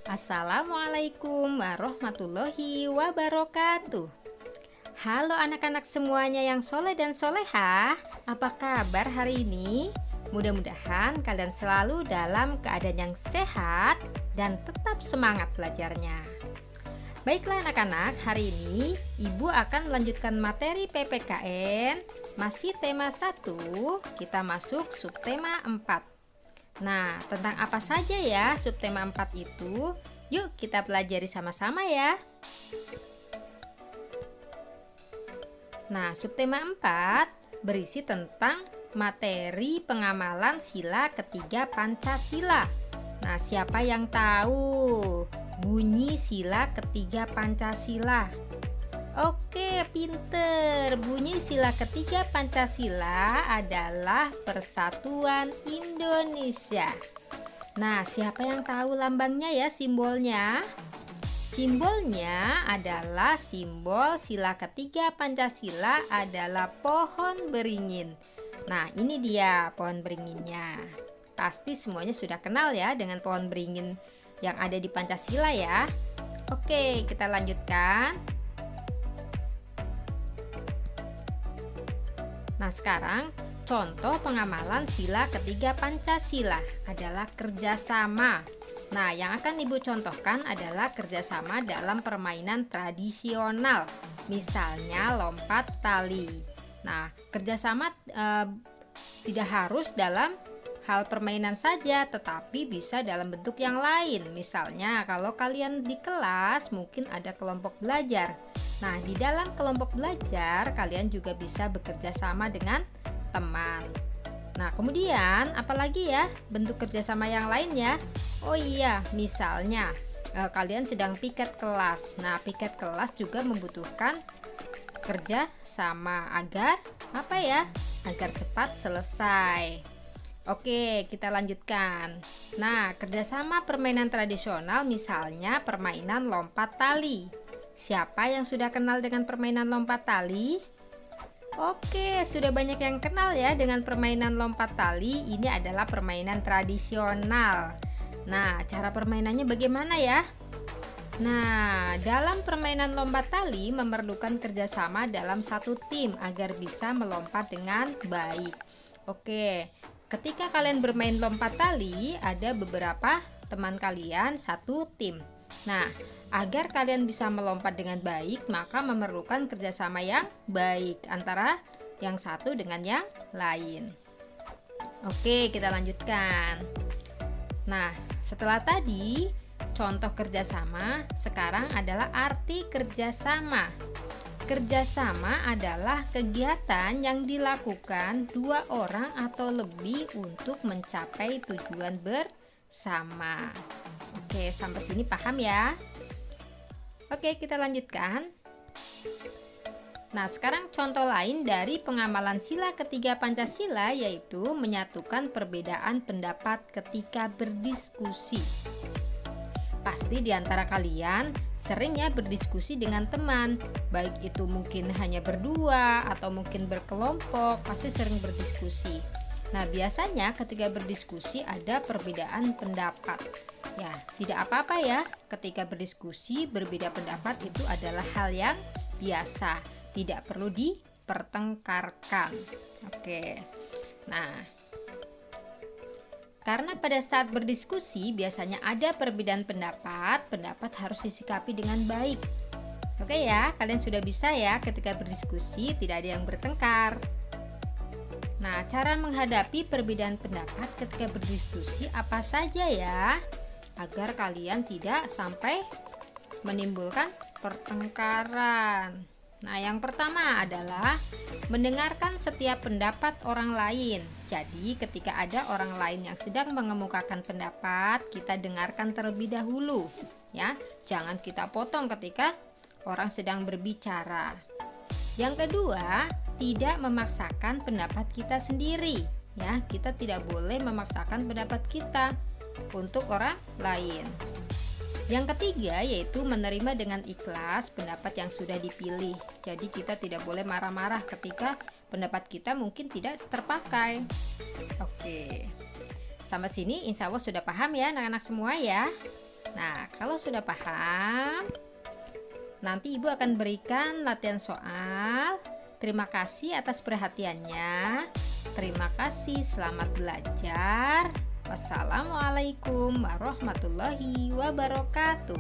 Assalamualaikum warahmatullahi wabarakatuh. Halo anak-anak semuanya yang soleh dan solehah, apa kabar hari ini? Mudah-mudahan kalian selalu dalam keadaan yang sehat dan tetap semangat belajarnya. Baiklah anak-anak, hari ini Ibu akan melanjutkan materi PPKN, masih tema 1, kita masuk subtema 4. Nah, tentang apa saja ya subtema 4 itu? Yuk kita pelajari sama-sama ya. Nah, subtema 4 berisi tentang materi pengamalan sila ketiga Pancasila. Nah, siapa yang tahu bunyi sila ketiga Pancasila? Oke, pinter. Bunyi sila ketiga Pancasila adalah Persatuan Indonesia. Nah, siapa yang tahu lambangnya ya, simbolnya? Simbolnya adalah simbol sila ketiga Pancasila adalah pohon beringin. Nah, ini dia pohon beringinnya. Pasti semuanya sudah kenal ya dengan pohon beringin yang ada di Pancasila ya. Oke, kita lanjutkan. Nah, sekarang contoh pengamalan sila ketiga Pancasila adalah kerjasama. Nah, yang akan Ibu contohkan adalah kerjasama dalam permainan tradisional, misalnya lompat tali. Nah, kerjasama tidak harus dalam hal permainan saja, tetapi bisa dalam bentuk yang lain. Misalnya, kalau kalian di kelas mungkin ada kelompok belajar. Nah, di dalam kelompok belajar kalian juga bisa bekerja sama dengan teman. Nah, kemudian apalagi ya bentuk kerjasama yang lainnya? Oh iya, misalnya kalian sedang piket kelas. Nah, piket kelas juga membutuhkan kerja sama agar apa ya? Agar cepat selesai. Oke, kita lanjutkan. Nah, kerjasama permainan tradisional misalnya permainan lompat tali. Siapa yang sudah kenal dengan permainan lompat tali? Oke, sudah banyak yang kenal ya dengan permainan lompat tali. Ini adalah permainan tradisional. Nah, cara permainannya bagaimana ya? Nah, dalam permainan lompat tali memerlukan kerjasama dalam satu tim agar bisa melompat dengan baik. Oke, ketika kalian bermain lompat tali, ada beberapa teman kalian satu tim. Nah, agar kalian bisa melompat dengan baik, maka memerlukan kerjasama yang baik antara yang satu dengan yang lain. Oke, kita lanjutkan. Nah, setelah tadi contoh kerjasama, sekarang adalah arti kerjasama. Kerjasama adalah kegiatan yang dilakukan dua orang atau lebih untuk mencapai tujuan bersama. Oke, sampai sini paham ya? Oke, kita lanjutkan. Nah, sekarang contoh lain dari pengamalan sila ketiga Pancasila yaitu menyatukan perbedaan pendapat ketika berdiskusi. Pasti di antara kalian sering ya berdiskusi dengan teman, baik itu mungkin hanya berdua atau mungkin berkelompok, pasti sering berdiskusi. Nah, biasanya ketika berdiskusi ada perbedaan pendapat. Ya, tidak apa-apa ya, ketika berdiskusi berbeda pendapat itu adalah hal yang biasa, tidak perlu dipertengkarkan. Oke. Nah, karena pada saat berdiskusi biasanya ada perbedaan pendapat, pendapat harus disikapi dengan baik. Oke ya, kalian sudah bisa ya ketika berdiskusi tidak ada yang bertengkar. Nah, cara menghadapi perbedaan pendapat ketika berdiskusi apa saja ya? Agar kalian tidak sampai menimbulkan pertengkaran. Nah, yang pertama adalah mendengarkan setiap pendapat orang lain. Jadi, ketika ada orang lain yang sedang mengemukakan pendapat, kita dengarkan terlebih dahulu, ya. Jangan kita potong ketika orang sedang berbicara. Yang kedua, tidak memaksakan pendapat kita sendiri. Ya, kita tidak boleh memaksakan pendapat kita untuk orang lain. Yang ketiga yaitu menerima dengan ikhlas pendapat yang sudah dipilih. Jadi kita tidak boleh marah-marah ketika pendapat kita mungkin tidak terpakai. Oke, sampai sini insya Allah sudah paham ya anak-anak semua ya. Nah, kalau sudah paham, nanti Ibu akan berikan latihan soal. Terima kasih atas perhatiannya. Terima kasih, selamat belajar. Wassalamualaikum warahmatullahi wabarakatuh.